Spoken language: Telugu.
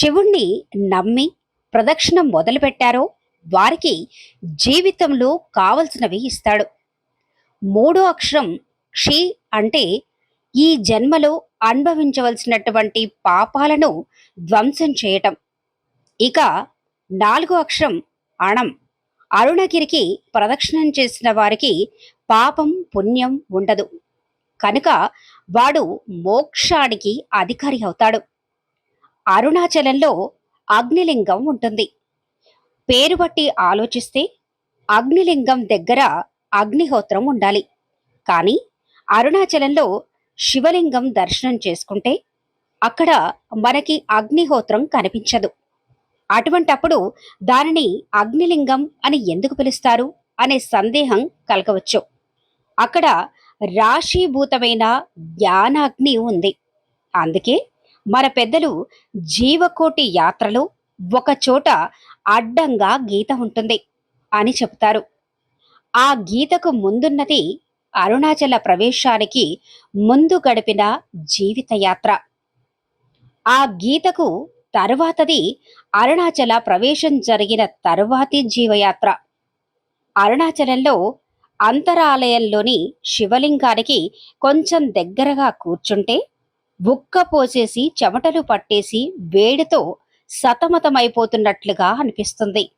శివుణ్ణి నమ్మి ప్రదక్షిణం మొదలుపెట్టారో వారికి జీవితంలో కావలసినవి ఇస్తాడు. మూడో అక్షరం క్షి అంటే ఈ జన్మలో అనుభవించవలసినటువంటి పాపాలను ధ్వంసం చేయటం. ఇక నాలుగో అక్షరం అణం. అరుణగిరికి ప్రదక్షిణం చేసిన వారికి పాపం పుణ్యం ఉండదు కనుక వాడు మోక్షానికి అధికారి అవుతాడు. అరుణాచలంలో అగ్నిలింగం ఉంటుంది. పేరు బట్టి ఆలోచిస్తే అగ్నిలింగం దగ్గర అగ్నిహోత్రం ఉండాలి. కానీ అరుణాచలంలో శివలింగం దర్శనం చేసుకుంటే అక్కడ మనకి అగ్నిహోత్రం కనిపించదు. అటువంటప్పుడు దానిని అగ్నిలింగం అని ఎందుకు పిలుస్తారు అనే సందేహం కలగవచ్చు. అక్కడ రాశీభూతమైన జ్ఞానాగ్ని ఉంది. అందుకే మన పెద్దలు జీవకోటి యాత్రలో ఒక చోట అడ్డంగా గీత ఉంటుంది అని చెబుతారు. ఆ గీతకు ముందున్నది అరుణాచల ప్రవేశానికి ముందు గడిపిన జీవిత యాత్ర. ఆ గీతకు తరువాతది అరుణాచల ప్రవేశం జరిగిన తరువాతి జీవయాత్ర. అరుణాచలంలో అంతరాలయంలోని శివలింగానికి కొంచెం దగ్గరగా కూర్చుంటే బుక్క పోసేసి చెమటలు పట్టేసి వేడితో సతమతమైపోతున్నట్లుగా అనిపిస్తుంది.